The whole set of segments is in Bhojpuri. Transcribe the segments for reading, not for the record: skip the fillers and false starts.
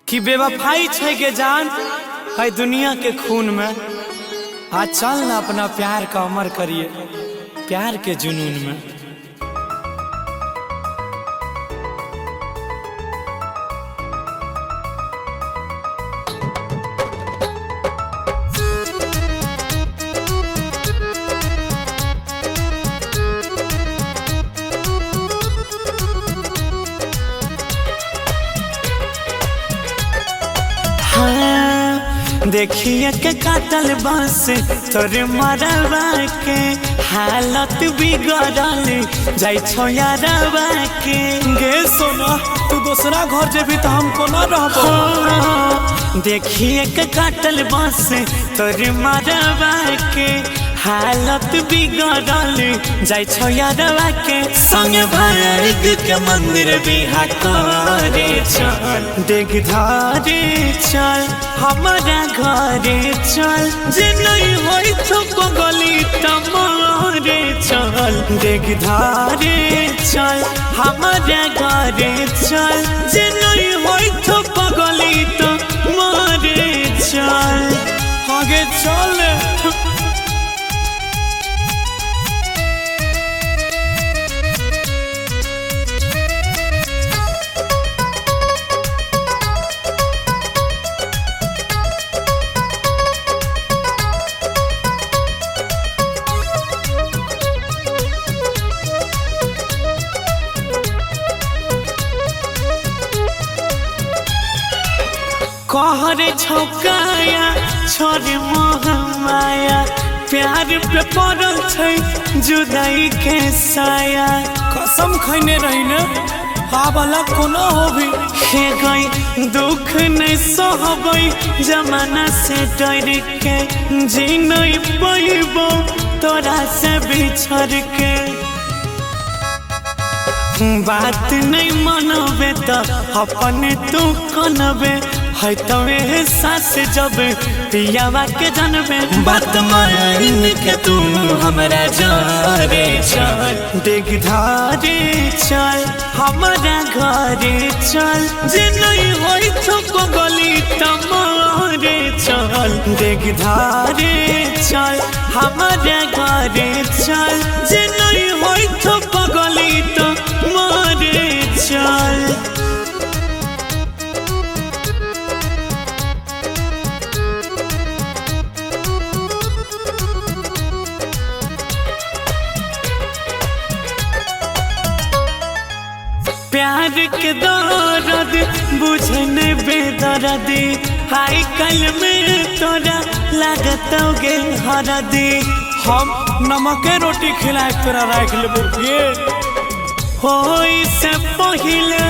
कि बेवफाई छै के जान है दुनिया के खून में। आज चल ना अपना प्यार का अमर करिए प्यार के जुनून में। देखिए के काटल बांस तोरे मरवा के हालत बिगड़ल जाई छो यारवा के। गे सोना तू दूसरा घर जेबी तो हम कोना रहबो। देखिए के काटल बांस तोरे मरवा के हालत बिगड़ल जाई छो यारवा के। संग भाग के मंदिर बिहा करे चल देख धारे चल हमारा घरे चल जे नहीं होई तो गली तमारे चल देख धारे चल हमारा घरे चल जे नहीं होई तो गली तमारे चल आगे चल। कहरे छौकाया छोरे मोह माया प्यार पे पड़ल छै जुदाई के साया। कसम खैने रही न वाला कोनो होबी हे गई दुख नहीं सहबई जमाना से डर के जी नहीं पैबो तोरा से बिछड़ के। बात नहीं मनबे तो अपने तू कनबे है तवे सास जब पियावा के जनबे। बात मान के तू हमरा जारे चल देख धारे चल हमारा घरे चल जे नहीं होई तो गली तमारे चल देख धारे चल हमारा घरे चल जे नहीं होई तो गली तमारे चल। प्यार के दर्द बुझने बेदर्दी हाई कल में तोरा लागत गे हरदी। हम नमक रोटी खिलाए तोरा रख लेबे होई से पहिले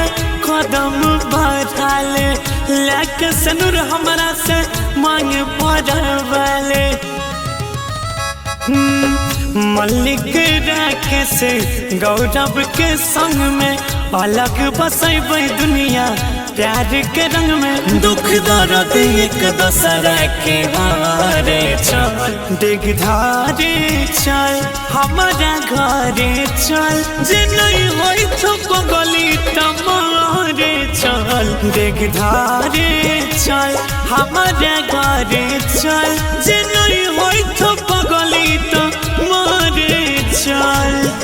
कदम बढ़ाले लाख सनुर हमरा से मांग पड़वाले। मल्लिक राखे से गौरव के संग में अलग बसैबै दुनिया प्यार के रंग में। दुख दर्द एक दूसरा के हारे चल देख धारे चल हमारा घरे चल जे नहीं होई तो गली तमारे चल देख धारे चल हमारा घरे चल जे नहीं होई तो गली तमारे चल।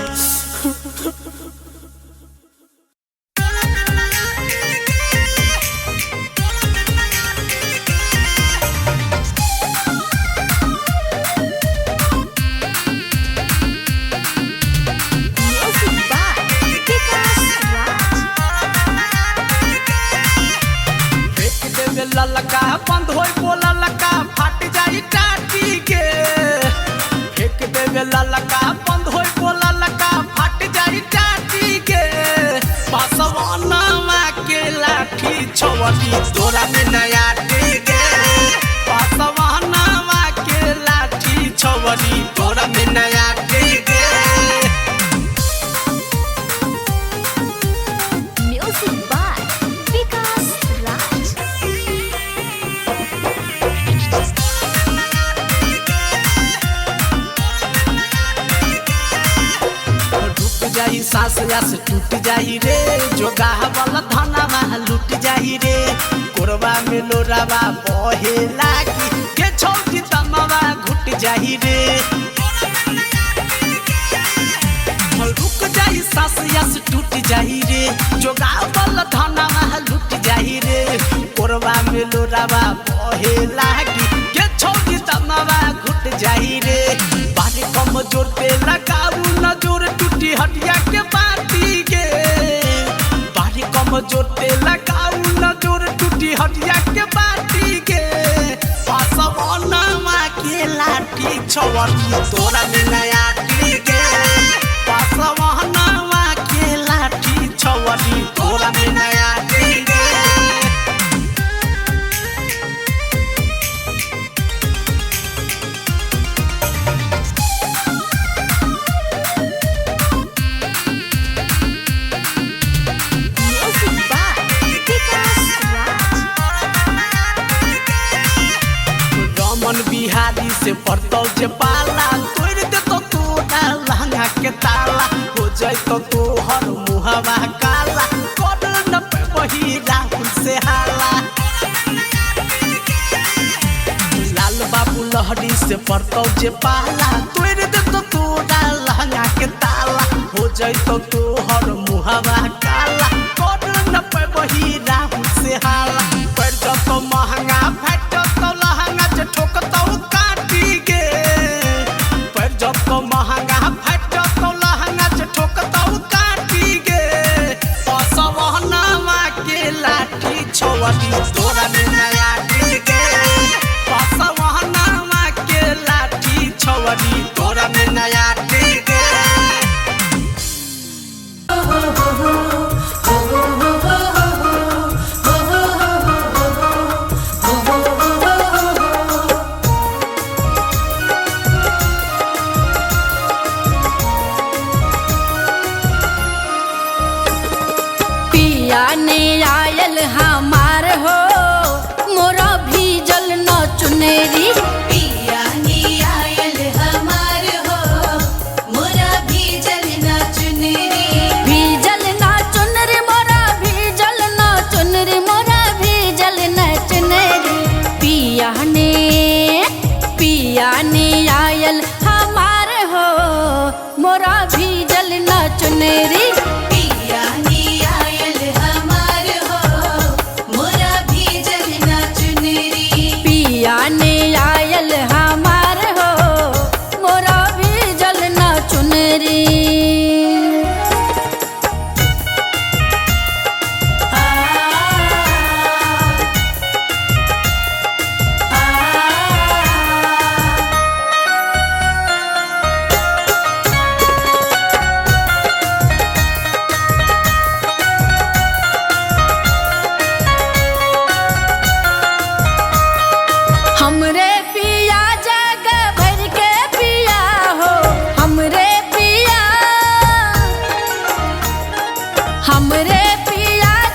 ललका बंद होई बोला लका फाट जाई टाटी के। फेंक देवे ललका बंद होई बोला लका फाट जाई टाटी के। पासवाना के लाठी छवली तोरा में नया टीके। पासवाना के लाठी छवली तोरा में नया टीके। सांस यास टूट जाई रे जोगा वाला धना लुट जाई रे कोरबा में लोरावा बहे लागी के छौजी तमवा घुट जाही रे रुक जाई सास यस टूट जाही रे जोगावल धनवा लुट जाही रे कोरवा में लोरावा बहे लागी के छौजी तमवा घुट जाही रे बारे कम जोर पे लगाऊ न जोर टूटी हटिया के बाती के बारे कम जोर पे लगाऊ न जोर टूटी हटिया के बाती के पासवानवा के लाठी छवटी तोरा में नया के पासवानवा के लाठी छवटी तोरा में नया के बिहारी से पड़तौ जे पाला तोड़ दे तो तोरा लहंगा के ताला हो जाए तो तोहर मुहवा काला कर न पे वही राहुल से हाला लाल बाबू लहरी से पड़तौ जे पाला तोड़ दे तो तोरा लहंगा के ताला हो जाए तो तोहर मुहवा काला कर न पे वही राहुल से हाला पर जब तो महंगा फट तो लहंगा जे ठोकतौ काटी के पर जब तो महंगा फट तो लहंगा जे ठोकतौ काटी के पासवानवा के लाठी छवटी तोरा में नया के पासवानवा के लाठी छवटी तोरा में नया के आयल हमार हो मोरा भीजल न चुनेरी पिया ने आयल हमार हो मोरा भीजल न चुनेरी भीजल न चुनरी मोरा भीजल न चुनरी मोरा भीजल न चुनेरी पिया ने आयल हमार हो मोरा भीजल न चुनेरी पिया ने आयल हमार हो मोरा भीजल न चुनेरी पिया ने आयल हमार हो मोरा भीजल न चुनरी हमरे पिया जग भर के पिया हो हमरे पिया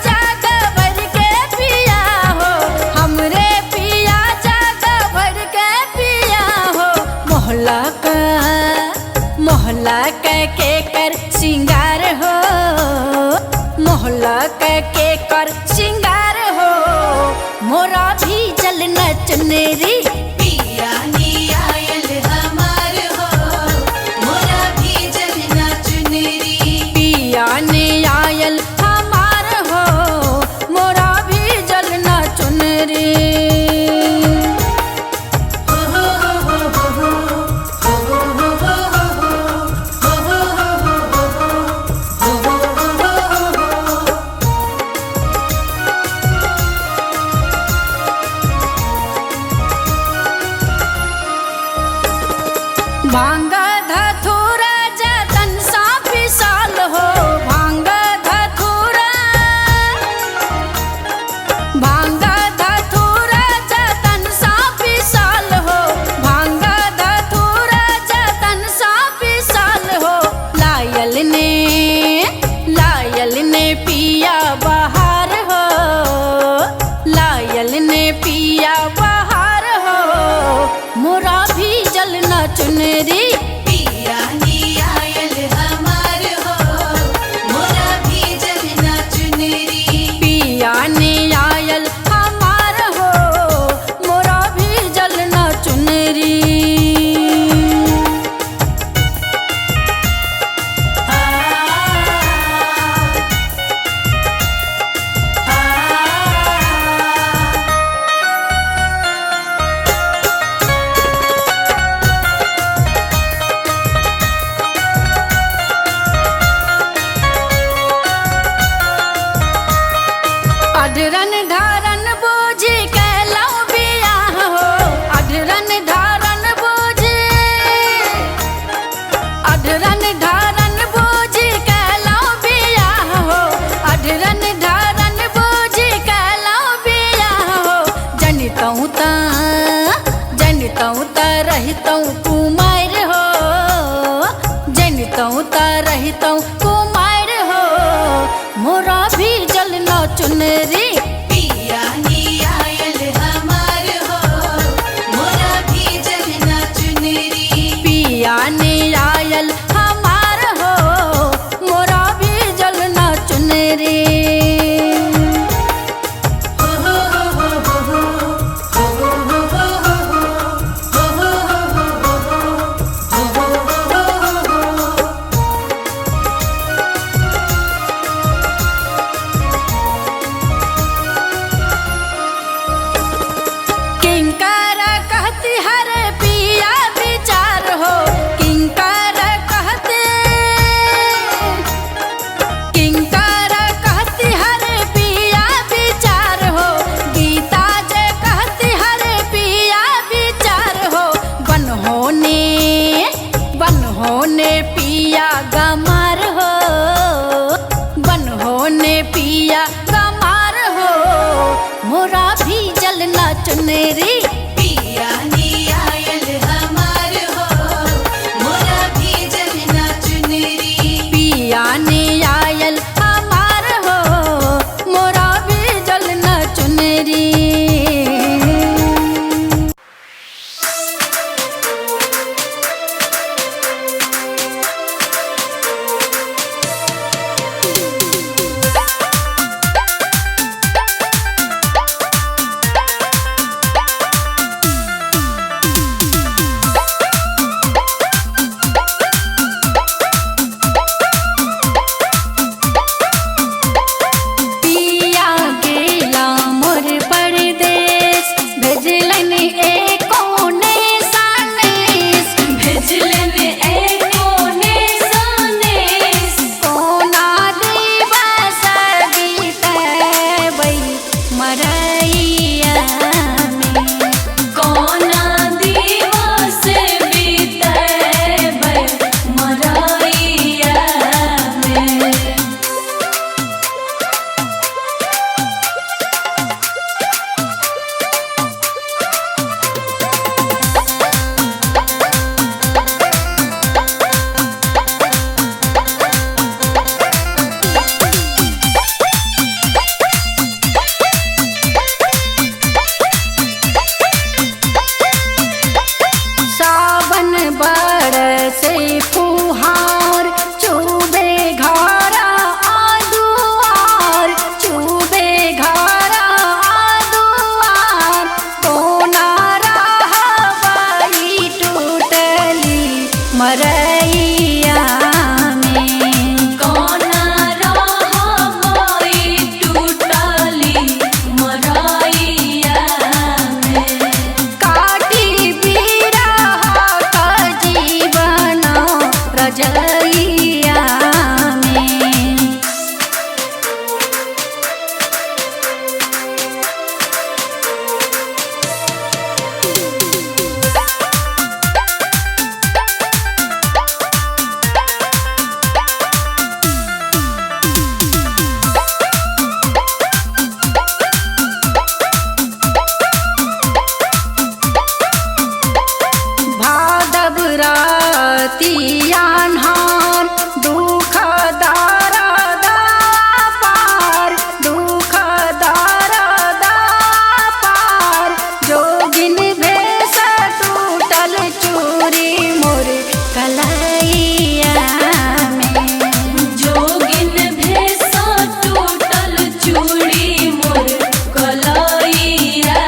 जग भर के पिया हो हमरे पिया जग भर के पिया हो मोहल्ला के कर सिंगार हो मोहल्ला के कर सिंगार हो मोरा भी जल न चुनेरी पिया ने आयल हमार हो मोरा भीजल न चुनेरी पिया ने आयल हमार हो मोरा भी जल न चुनरी भांग धतूरा जतन सा पिसाल हो भांग धतूरा जतन सा पिसाल हो भांग धतूरा जतन सा पिसाल हो लायल ने पिया बहार हो लायल ने पिया बहार हो मोरा भी जल न चुनरी पिया ने आयल हमार हो मोरा भीजल न चुनेरी पिया ने आयल हमार जनतऊ ता जनतऊ ता रहतऊ कुमार हो जनतऊ ता रहतऊ कुमार हो मोरा भी जलना चुनरी पिया नी आयल हमार हो मोरा भी जलना चुनरी पिया ने आयल हमार हो मोरा भी जलना चुनरी किंकर कहती हर पिया विचार हो किंकर कहती हर पिया विचार हो गीता जे कहती हर पिया विचार हो बन होने पिया गमार हो बन होने पिया गमार हो मोरा भी जलना चुनरी पिया नी आयल हमार हो मोरा भी जलना चुनरी पिया ने आयल हमार हो मोरा भी जलना चुनरी पिया गेला मोर परदेस भेजलन एकोने सानेस भेजलन एकोने सनेस कोना दिवस बीतबै मरैया में कोना दिवस बीतबै मरैया में सावन बरसे फुहार चुबे घरा आदुआर चुबे घरा आदुआर कोना रहबै टूटली मरैया में कोना रहबै टूटली मरैया में काटी बिरह का जीवन रजैया में भादव रातियान्हार दुख दारदा पार दुख दारदा पार जोगिन भेष टूटल चूरी मोर कलैया में जोगिन भेष टूटल चूड़ी मोर कलैया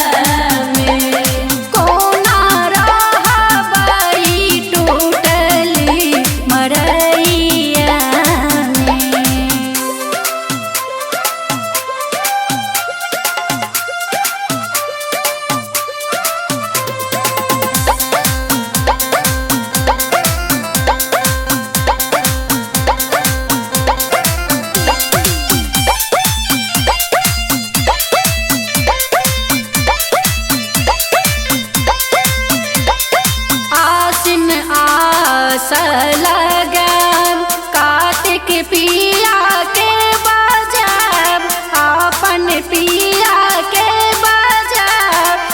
में कोना रहबै टूटली मरैया में आसिन आस लगन कार्तिक पिया के बजब अपन पिया के बजब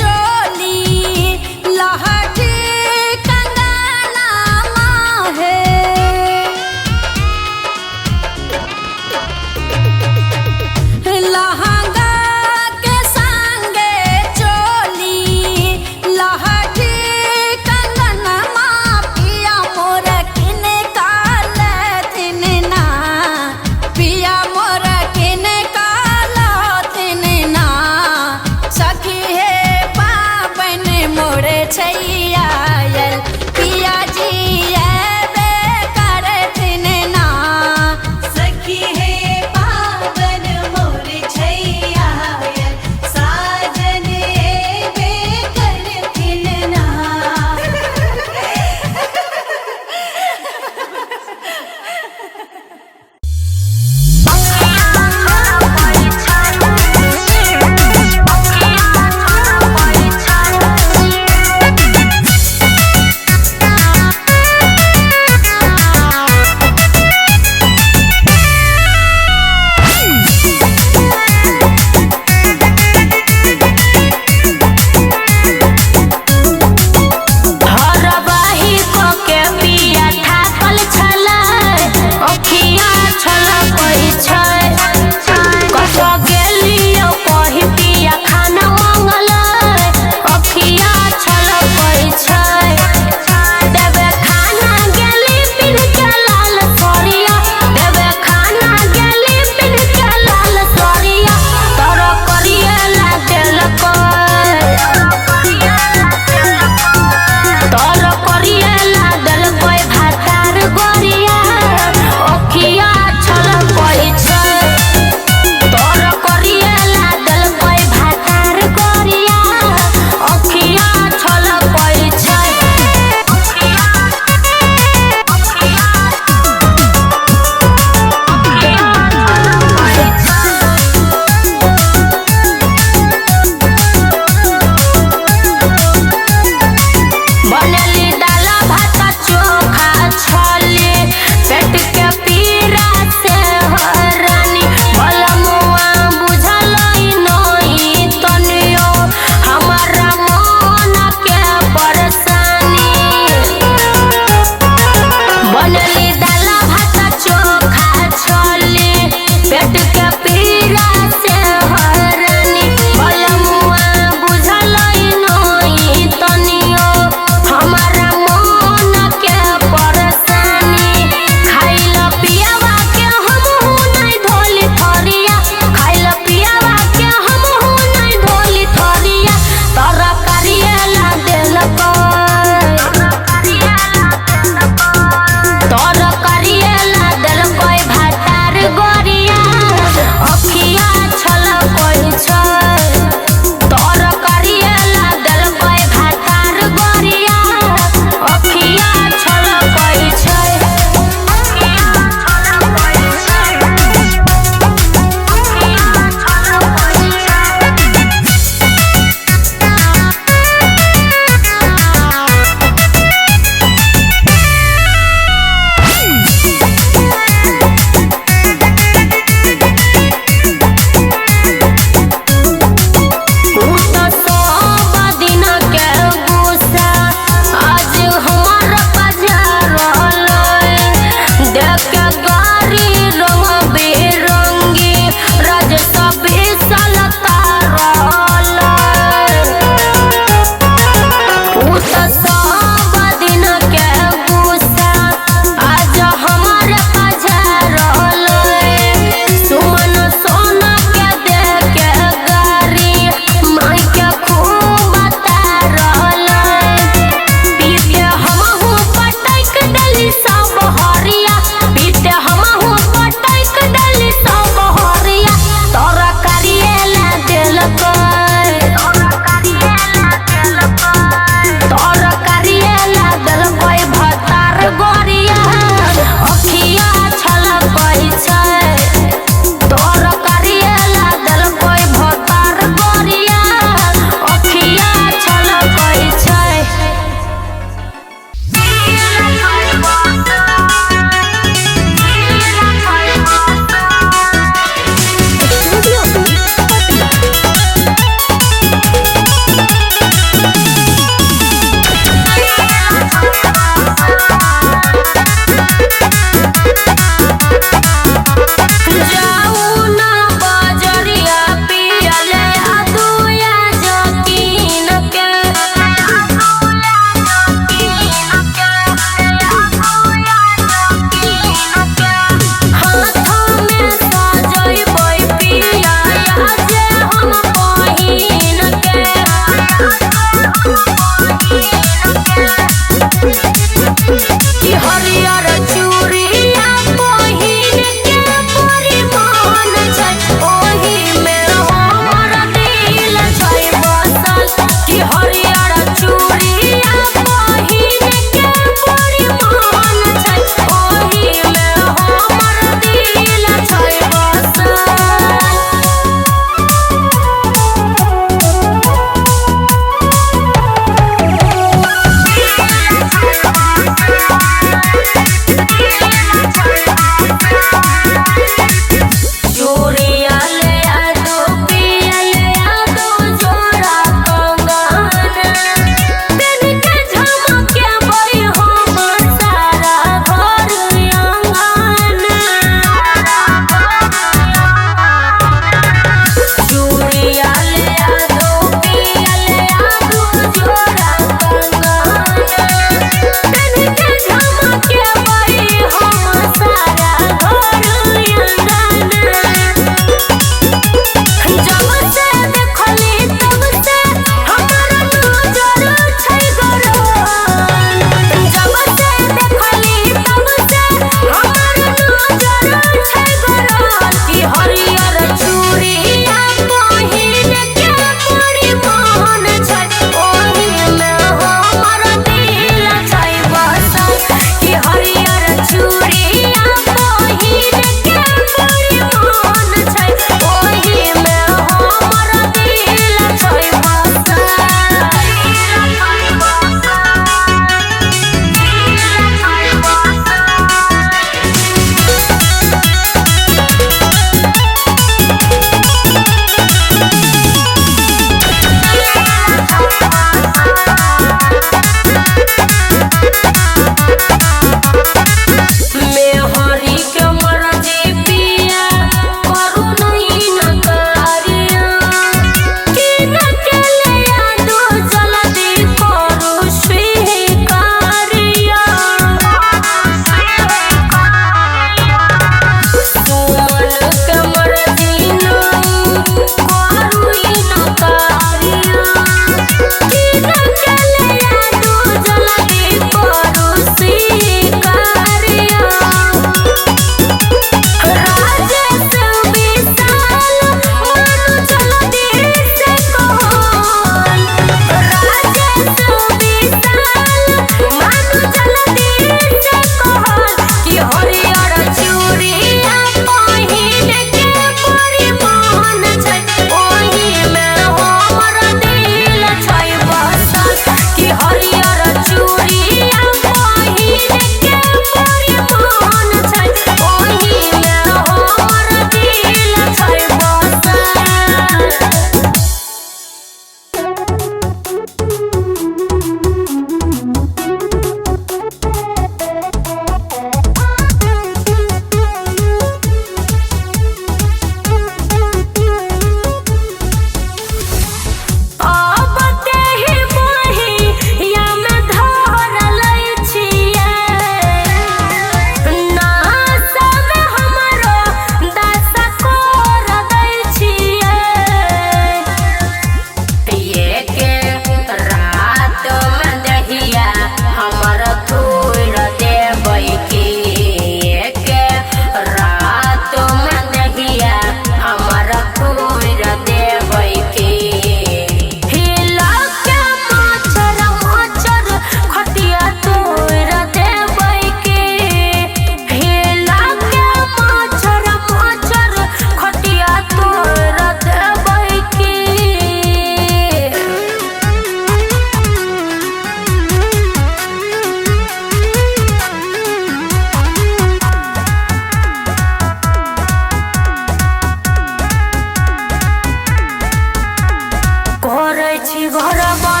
छी घर